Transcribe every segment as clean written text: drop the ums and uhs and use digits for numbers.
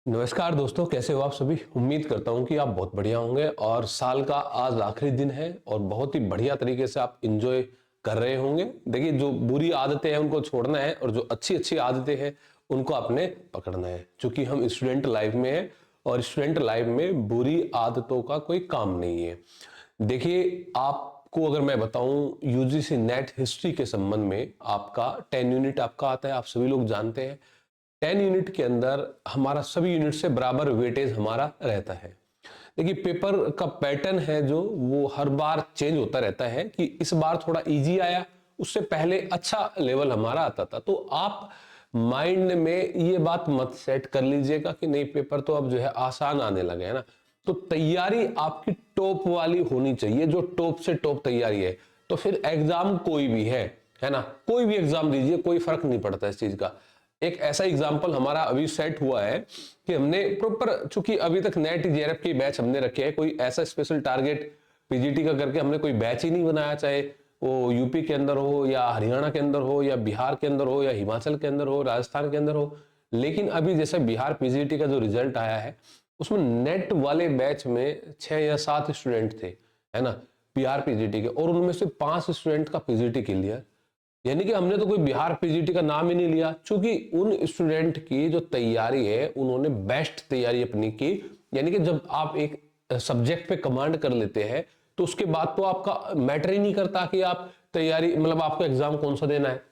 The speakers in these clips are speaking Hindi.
नमस्कार दोस्तों, कैसे हो आप सभी। उम्मीद करता हूं कि आप बहुत बढ़िया होंगे और साल का आज आखिरी दिन है और बहुत ही बढ़िया तरीके से आप एंजॉय कर रहे होंगे। देखिए, जो बुरी आदतें हैं उनको छोड़ना है और जो अच्छी अच्छी आदतें हैं उनको आपने पकड़ना है, क्योंकि हम स्टूडेंट लाइफ में हैं और स्टूडेंट लाइफ में बुरी आदतों का कोई काम नहीं है। देखिए, आपको अगर मैं बताऊं यूजीसी नेट हिस्ट्री के संबंध में, आपका 10 यूनिट आपका आता है, आप सभी लोग जानते हैं। 10 यूनिट के अंदर हमारा सभी यूनिट से बराबर वेटेज हमारा रहता है। देखिए, पेपर का पैटर्न है जो वो हर बार चेंज होता रहता है कि इस बार थोड़ा इजी आया, उससे पहले अच्छा लेवल हमारा आता था। तो आप माइंड में ये बात मत सेट कर लीजिएगा कि नहीं पेपर तो अब जो है आसान आने लगे है ना। तो तैयारी आपकी टॉप वाली होनी चाहिए, जो टॉप से टॉप तैयारी है। तो फिर एग्जाम कोई भी है ना, कोई भी एग्जाम दीजिए, कोई फर्क नहीं पड़ता इस चीज का। एक ऐसा एग्जाम्पल हमारा अभी सेट हुआ है कि हमने प्रॉपर, चूंकि अभी तक नेट जेआरएफ के बैच हमने रखे हैं, कोई ऐसा स्पेशल टारगेट पीजीटी का करके हमने कोई बैच ही नहीं बनाया, चाहे वो यूपी के अंदर हो या हरियाणा के अंदर हो या बिहार के अंदर हो या हिमाचल के अंदर हो, राजस्थान के अंदर हो। लेकिन अभी जैसे बिहार पीजीटी का जो रिजल्ट आया है उसमें नेट वाले बैच में 6 या 7 स्टूडेंट थे, है ना, बिहार पीजीटी के, और उनमें से 5 स्टूडेंट का पीजीटी क्लियर। यानी कि हमने तो कोई बिहार पीजीटी का नाम ही नहीं लिया, क्योंकि उन स्टूडेंट की जो तैयारी है उन्होंने बेस्ट तैयारी अपनी की। यानी कि जब आप एक सब्जेक्ट पे कमांड कर लेते हैं तो उसके बाद तो आपका मैटर ही नहीं करता कि आप तैयारी, मतलब आपको एग्जाम कौन सा देना है।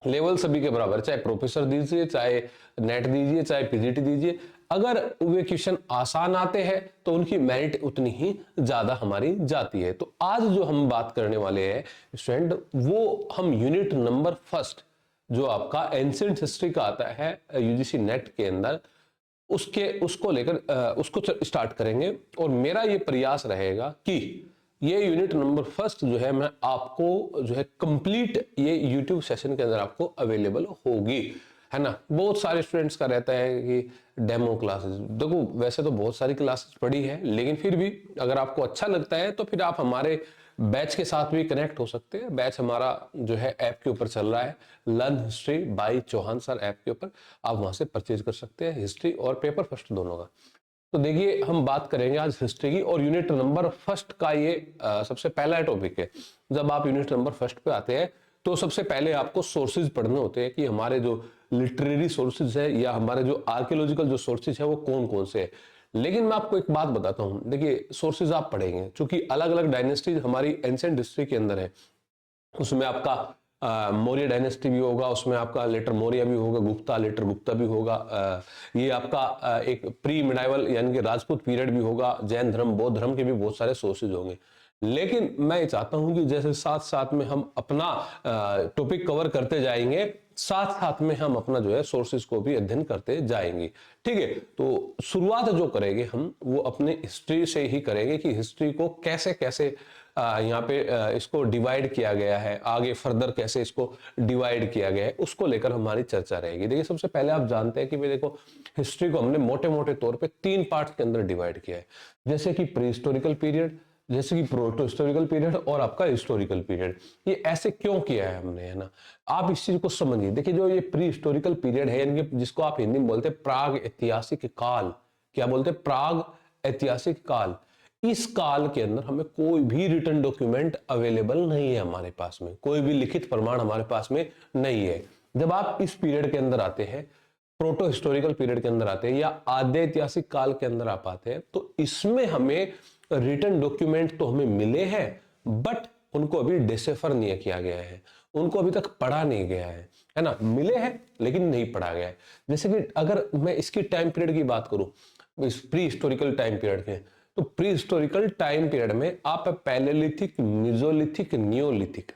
लेवल सभी के बराबर, चाहे प्रोफेसर दीजिए, चाहे नेट दीजिए, चाहे पीजीटी दीजिए। अगर वे क्वेश्चन आसान आते हैं तो उनकी मेरिट उतनी ही ज्यादा हमारी जाती है। तो आज जो हम बात करने वाले हैं स्टूडेंट, वो हम यूनिट नंबर फर्स्ट जो आपका एंशिएंट हिस्ट्री का आता है यूजीसी नेट के अंदर, उसको लेकर उसको स्टार्ट करेंगे। और मेरा ये प्रयास रहेगा कि ये यूनिट नंबर फर्स्ट जो है मैं आपको जो है कंप्लीट ये यूट्यूब सेशन के अंदर आपको अवेलेबल होगी, है ना। बहुत सारे स्टूडेंट्स का रहता है कि डेमो क्लासेस, देखो वैसे तो बहुत सारी क्लासेस पड़ी है, लेकिन फिर भी अगर आपको अच्छा लगता है तो फिर आप हमारे बैच के साथ भी कनेक्ट हो सकते हैं। बैच हमारा जो है ऐप के ऊपर चल रहा है, learn history by Chauhan sir app के ऊपर, आप वहां से परचेज कर सकते हैं, हिस्ट्री और पेपर फर्स्ट दोनों का। तो देखिए, हम बात करेंगे आज हिस्ट्री की और यूनिट नंबर फर्स्ट का ये सबसे पहला टॉपिक है। जब आप यूनिट नंबर फर्स्ट पे आते हैं तो सबसे पहले आपको सोर्सेज पढ़ने होते हैं कि हमारे जो लिटरेरी सोर्सेज है या हमारे जो आर्कियोलॉजिकल जो सोर्सेज है वो कौन कौन से है। लेकिन मैं आपको एक बात बताता हूं, देखिए सोर्सेज आप पढ़ेंगे क्योंकि अलग अलग डायनेस्टीज हमारी एंशिएंट हिस्ट्री के अंदर है। उसमें आपका मौर्य डायनेस्टी भी होगा, उसमें आपका लेटर मौर्य भी होगा, गुप्ता लेटर गुप्ता भी होगा, ये आपका एक प्री मिडाइवल यानी कि राजपूत पीरियड भी होगा, जैन धर्म बौद्ध धर्म के भी बहुत सारे सोर्सेज होंगे। लेकिन मैं ये चाहता हूं कि जैसे साथ साथ में हम अपना टॉपिक कवर करते जाएंगे, साथ साथ में हम अपना जो है सोर्सेज को भी अध्ययन करते जाएंगे। ठीक है, तो शुरुआत जो करेंगे हम वो अपने हिस्ट्री से ही करेंगे कि हिस्ट्री को कैसे कैसे यहाँ पे इसको डिवाइड किया गया है, आगे फर्दर कैसे इसको डिवाइड किया गया है, उसको लेकर हमारी चर्चा रहेगी। देखिए, सबसे पहले आप जानते हैं कि भाई देखो, हिस्ट्री को हमने मोटे मोटे तौर पे 3 पार्ट के अंदर डिवाइड किया है, जैसे कि प्री हिस्टोरिकल पीरियड, जैसे कि प्रोटो हिस्टोरिकल पीरियड और आपका हिस्टोरिकल पीरियड। ये ऐसे क्यों किया है हमने, है ना। आप इस चीज को समझिए। देखिए, जो ये प्री हिस्टोरिकल पीरियड है, यानी कि जिसको आप हिंदी में बोलते हैं प्राग ऐतिहासिक काल, क्या बोलते हैं, प्राग ऐतिहासिक काल, इस काल के अंदर हमें कोई भी रिटन डॉक्यूमेंट अवेलेबल नहीं है, हमारे पास में कोई भी लिखित प्रमाण हमारे पास में नहीं है। जब आप इस पीरियड के अंदर आते हैं, प्रोटो हिस्टोरिकल पीरियड के अंदर आते हैं या आद्य ऐतिहासिक काल के अंदर आप आते हैं, तो इसमें हमें रिटन डॉक्यूमेंट तो हमें मिले हैं, बट उनको अभी डिसेफर नहीं किया गया है, उनको अभी तक पढ़ा नहीं गया है ना। मिले हैं लेकिन नहीं पढ़ा गया है। जैसे कि अगर मैं इसकी टाइम पीरियड की बात करूं, इस प्री हिस्टोरिकल टाइम पीरियड के, तो प्री हिस्टोरिकल टाइम पीरियड में आप पैलेलिथिक, मिजोलिथिक, नियोलिथिक,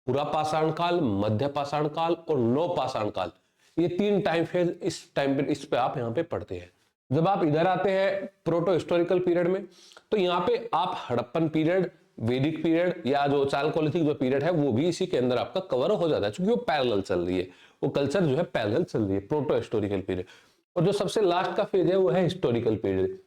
पूरा पाषाण काल, मध्य पाषाण काल और नव पाषाण काल, ये 3 टाइम फेज इस टाइम इस पे आप यहाँ पे पढ़ते हैं। जब आप इधर आते हैं प्रोटो हिस्टोरिकल पीरियड में, तो यहाँ पे आप हड़प्पन पीरियड, वैदिक पीरियड या जो चालकोलिथिक जो पीरियड है वो भी इसी के अंदर आपका कवर हो जाता है, क्योंकि वो पैरेलल चल रही है, वो कल्चर जो है पैरेलल चल रही है, प्रोटो हिस्टोरिकल पीरियड। और जो सबसे लास्ट का फेज है वो है हिस्टोरिकल पीरियड,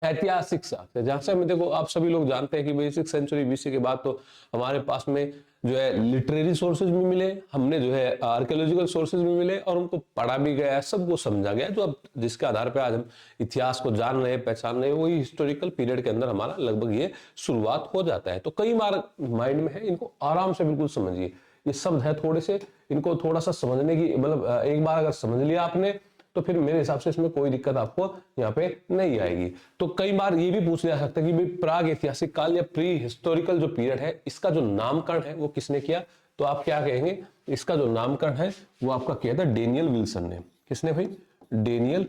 ऐतिहासिक साक्ष्य, जहां से हम देखो, आप सभी लोग जानते हैं कि भाई 6th सेंचुरी बीसी के बाद तो हमारे पास में जो है लिटरेरी सोर्सेज में मिले, हमने जो है आर्कियोलॉजिकल सोर्सेज में मिले, और उनको पढ़ा भी गया, सबको समझा गया, जो अब जिसके आधार पर आज हम इतिहास को जान रहे हैं, पहचान रहे हैं, वही हिस्टोरिकल पीरियड के अंदर हमारा लगभग ये शुरुआत हो जाता है। तो कई बार माइंड में है, इनको आराम से बिल्कुल समझिए, ये शब्द है थोड़े से, इनको थोड़ा सा समझने की, मतलब एक बार अगर समझ लिया आपने तो फिर मेरे हिसाब से इसमें कोई दिक्कत आपको यहाँ पे नहीं आएगी। तो कई बार ये भी पूछ लिया सकता है कि भाई प्राग ऐतिहासिक काल या प्री हिस्टोरिकल जो पीरियड है, इसका जो नामकरण है वो किसने किया? तो आप क्या कहेंगे? इसका जो नामकरण है वो आपका किया था डेनियल विल्सन ने। किसने भाई? डेनियल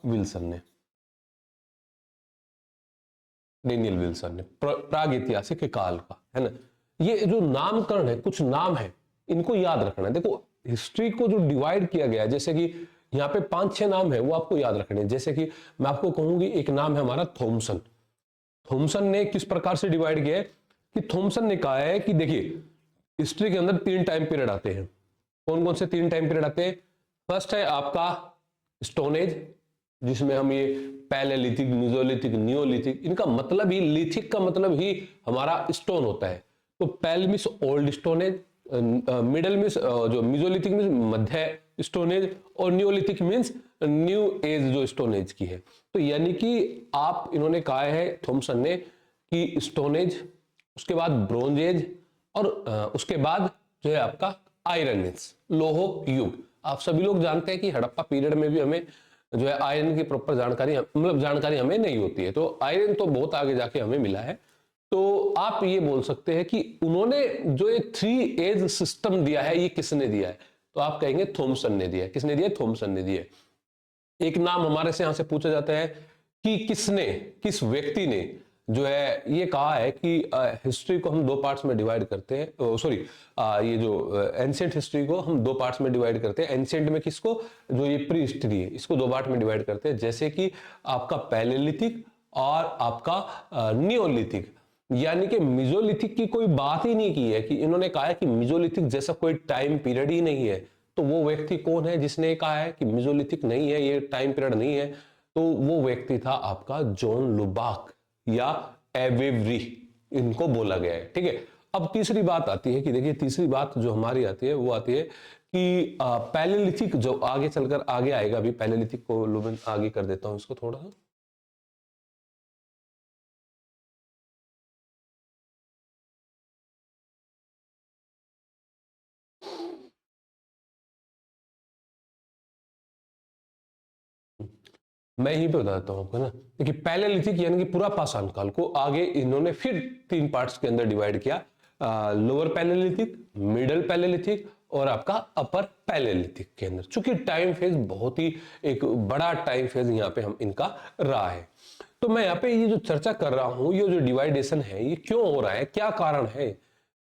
विल्सन ने। डेनियल विल्सन ने प्राग ऐतिहासिक काल का, है ना। ये जो नामकरण है, कुछ नाम है, इनको याद रखना है। देखो हिस्ट्री को जो डिवाइड किया गया है, जैसे कि यहाँ पे 5-6 नाम है, वो आपको याद रखने हैं। जैसे कि मैं आपको कहूंगी, एक नाम है हमारा थॉमसन। थॉमसन ने किस प्रकार से डिवाइड किया है कि थॉमसन ने कहा है कि देखिए हिस्ट्री के अंदर 3 टाइम पीरियड आते हैं। कौन कौन से 3 टाइम पीरियड आते हैं? फर्स्ट है आपका स्टोन एज, जिसमें हम ये पैलेलिथिक, मेसोलिथिक, नियोलिथिक, इनका मतलब ही, लिथिक का मतलब ही हमारा स्टोन होता है। तो पैल means old stone age, middle means जो मेसोलिथिक मींस मध्य स्टोन एज, और नियोलिथिक मींस न्यू एज जो स्टोन एज की है। तो यानी कि आप, इन्होंने कहा है थॉमसन ने कि स्टोन एज, उसके बाद ब्रोंज एज, और उसके बाद जो है आपका आयरन एज, लोह युग। आप सभी लोग जानते हैं कि हड़प्पा पीरियड में भी हमें जो है आयरन की प्रॉपर जानकारी, मतलब जानकारी हमें नहीं होती है, तो आयरन तो बहुत आगे जाके हमें मिला है। तो आप ये बोल सकते हैं कि उन्होंने जो ये 3 एज सिस्टम दिया है, ये किसने दिया है? तो आप कहेंगे थॉमसन ने दिया है। किसने दिया? थॉमसन ने दिया है। एक नाम हमारे से यहां से पूछा जाता है कि किसने, किस व्यक्ति ने जो है ये कहा है कि हिस्ट्री को हम 2 पार्ट्स में डिवाइड करते हैं, सॉरी ये जो एंशिएंट हिस्ट्री को हम 2 पार्ट्स में डिवाइड करते हैं। एंशिएंट में किसको? जो ये प्री हिस्ट्री है, इसको 2 पार्ट में डिवाइड करते हैं, जैसे कि आपका पैलेलिथिक और आपका नियोलिथिक। यानी कि मिजोलिथिक की कोई बात ही नहीं की है, कि इन्होंने कहा है कि मिजोलिथिक जैसा कोई टाइम पीरियड ही नहीं है। तो वो व्यक्ति कौन है जिसने कहा है कि मिजोलिथिक नहीं है, ये टाइम पीरियड नहीं है? तो वो व्यक्ति था आपका जॉन लुबाक या एवेवरी, इनको बोला गया है। ठीक है, अब तीसरी बात आती है कि देखिए, तीसरी बात जो हमारी आती है वो आती है कि पैलेलिथिक जो आगे चलकर आगे आएगा, अभी पैलेलिथिक को मैं आगे कर देता हूं इसको थोड़ा सा। मैं यहीं पे बताता हूँ आपको ना। देखिए पैलेलिथिक यानी कि पूरा पाषाण काल को आगे इन्होंने फिर 3 पार्ट्स के अंदर डिवाइड किया, लोअर पैलेलिथिक, मिडल पैलेलिथिक और आपका अपर पैलेलिथिक के अंदर। चूंकि टाइम फेज बहुत ही एक बड़ा टाइम फेज यहाँ पे हम इनका रहा है, तो मैं यहाँ पे ये जो चर्चा कर रहा हूँ, ये जो डिवाइडेशन है ये क्यों हो रहा है, क्या कारण है?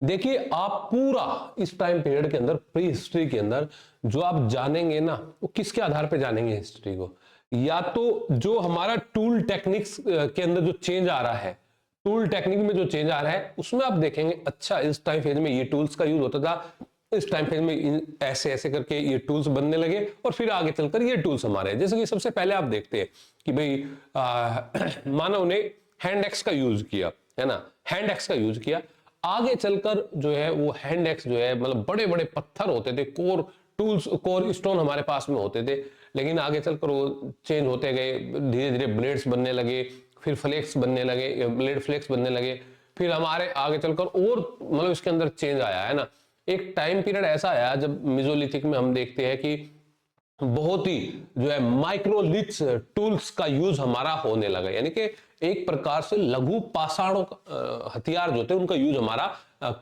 देखिए आप पूरा इस टाइम पीरियड के अंदर, प्री हिस्ट्री के अंदर जो आप जानेंगे ना, वो किसके आधार पे जानेंगे हिस्ट्री को? या तो जो हमारा टूल टेक्निक्स के अंदर जो चेंज आ रहा है, टूल टेक्निक में जो चेंज आ रहा है, उसमें आप देखेंगे अच्छा इस टाइम फेज में ये टूल्स का यूज होता था, इस टाइम फेज में ऐसे ऐसे करके ये टूल्स बनने लगे, और फिर आगे चलकर ये टूल्स हमारे हैं। जैसे कि सबसे पहले आप देखते हैं कि भाई मानव ने हैंड एक्स का यूज किया, है ना, हैंड एक्स का यूज किया। आगे चलकर जो है वो हैंड एक्स जो है, मतलब बड़े बड़े पत्थर होते थे, कोर टूल्स, कोर स्टोन हमारे पास में होते थे, लेकिन आगे चलकर वो चेंज होते गए, धीरे धीरे ब्लेड्स बनने लगे, फिर फ्लेक्स बनने लगे, ब्लेड फ्लेक्स बनने लगे, फिर हमारे आगे चलकर और मतलब इसके अंदर चेंज आया, है ना। एक टाइम पीरियड ऐसा आया जब मेसोलिथिक में हम देखते हैं कि बहुत ही जो है माइक्रोलिथ्स टूल्स का यूज हमारा होने लगा, यानी कि एक प्रकार से लघु पाषाण हथियार जो थे उनका यूज हमारा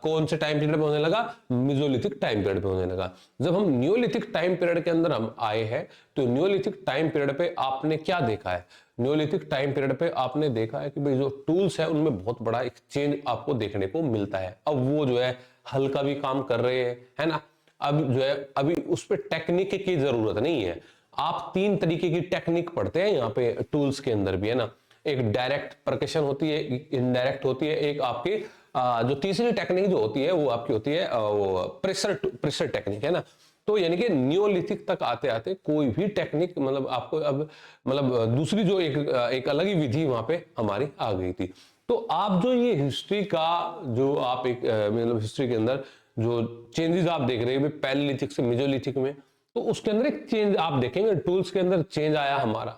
कौन से टाइम पीरियड पे होने लगा? मेसोलिथिक टाइम पीरियड पे होने लगा। जब हम नियोलिथिक टाइम पीरियड के अंदर हम आए हैं, तो नियोलिथिक टाइम पीरियड पे आपने क्या देखा है? नियोलिथिक टाइम पीरियड पे आपने देखा है कि भाई जो टूल्स है उनमें बहुत बड़ा एक चेंज आपको देखने को मिलता है। अब वो जो है हल का भी काम कर रहे हैं, है ना। अब जो है अभी उस पर टेक्निक की जरूरत नहीं है। आप 3 तरीके की टेक्निक पढ़ते हैं यहाँ पे टूल्स के अंदर भी, है ना। एक डायरेक्ट परकशन होती है, इनडायरेक्ट होती है, एक आपकी जो तीसरी टेक्निक जो होती है वो आपकी होती है वो प्रेशर टेक्निक, है ना। तो यानी कि नियोलिथिक तक आते आते कोई भी टेक्निक, मतलब आपको अब मतलब दूसरी जो एक अलग ही विधि वहां पे हमारी आ गई थी। तो आप जो ये हिस्ट्री का जो आप एक मतलब हिस्ट्री के अंदर जो चेंजेस आप देख रहे हैं पैलेलिथिक से मेसोलिथिक में, तो उसके अंदर एक चेंज आप देखेंगे, टूल्स के अंदर चेंज आया हमारा,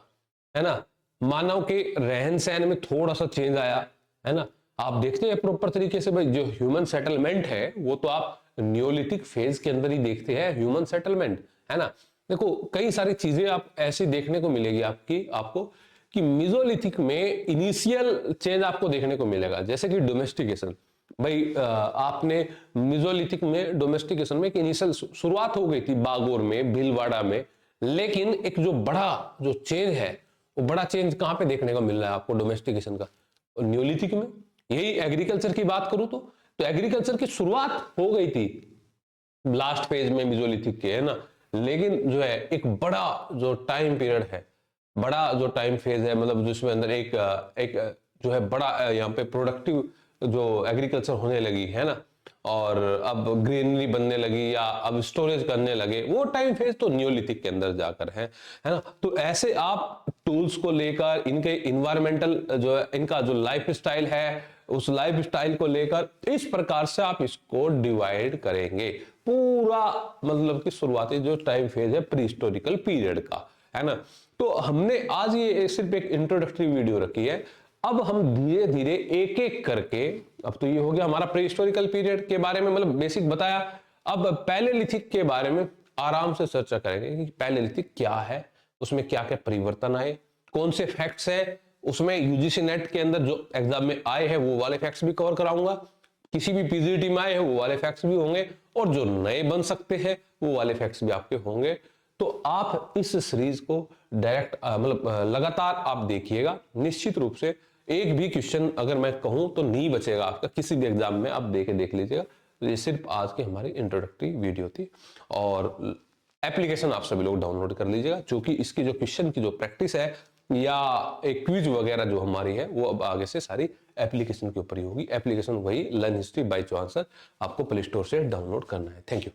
है ना। मानव के रहन सहन में थोड़ा सा चेंज आया, है ना। आप देखते हैं प्रॉपर तरीके से भाई जो ह्यूमन सेटलमेंट है वो तो आप नियोलिथिक फेज के अंदर ही देखते हैं ह्यूमन सेटलमेंट, है ना। देखो कई सारी चीजें आप ऐसी देखने को मिलेगी आपको कि मेसोलिथिक में इनिशियल चेंज आपको देखने को मिलेगा, जैसे कि डोमेस्टिकेशन। भाई आपने मेसोलिथिक में डोमेस्टिकेशन में एक इनिशियल शुरुआत हो गई थी बागोर में, भीलवाड़ा में, लेकिन एक जो बड़ा जो चेंज है वो बड़ा चेंज कहां पे देखने को मिल रहा है आपको डोमेस्टिकेशन का? न्यूलिथिक में। यही एग्रीकल्चर की बात करूं तो एग्रीकल्चर की शुरुआत हो गई थी लास्ट फेज में मेसोलिथिक के, है ना। लेकिन जो है एक बड़ा जो टाइम पीरियड है, बड़ा जो टाइम फेज है, मतलब जिसमें अंदर एक जो है बड़ा यहाँ पे प्रोडक्टिव जो एग्रीकल्चर होने लगी, है ना, और अब ग्रीनरी बनने लगी या अब स्टोरेज करने लगे, वो टाइम फेज तो न्यूलिथिक के अंदर जाकर है ना। तो ऐसे आप टूल्स को लेकर इनके इन्वायरमेंटल जो है इनका जो लाइफ स्टाइल है उस लाइफ स्टाइल को लेकर इस प्रकार से आप इसको डिवाइड करेंगे। पूरा मतलब कि शुरुआती जो टाइम फेज है प्री हिस्टोरिकल पीरियड का, है ना। तो हमने आज ये सिर्फ एक इंट्रोडक्टरी वीडियो रखी है। अब हम धीरे धीरे एक एक करके, अब तो ये हो गया हमारा प्री हिस्टोरिकल पीरियड के बारे में मतलब बेसिक बताया। अब पैलेलिथिक के बारे में आराम से चर्चा करेंगे कि पैलेलिथिक क्या है, उसमें क्या क्या परिवर्तन आए, कौन से फैक्ट्स है उसमें, यूजीसी नेट के अंदर जो एग्जाम में आए हैं वो वाले फैक्ट्स भी कवर कराऊंगा, किसी भी पीजीटी में आए हैं वो वाले फैक्ट्स भी होंगे, और जो नए बन सकते हैं वो वाले फैक्ट्स भी आपके होंगे। तो आप इस सीरीज को डायरेक्ट मतलब लगातार आप देखिएगा, निश्चित रूप से एक भी क्वेश्चन अगर मैं कहूं तो नहीं बचेगा आपका किसी भी एग्जाम में, आप देख लीजिएगा। तो ये सिर्फ आज की हमारी इंट्रोडक्टरी वीडियो थी, और एप्लीकेशन आप सभी लोग डाउनलोड कर लीजिएगा, क्योंकि इसकी जो क्वेश्चन की जो प्रैक्टिस है या एक क्विज वगैरह जो हमारी है वो अब आगे से सारी एप्लीकेशन के ऊपर ही होगी। एप्लीकेशन वही लर्न हिस्ट्री बाय चांसर आपको प्ले स्टोर से डाउनलोड करना है। Thank you.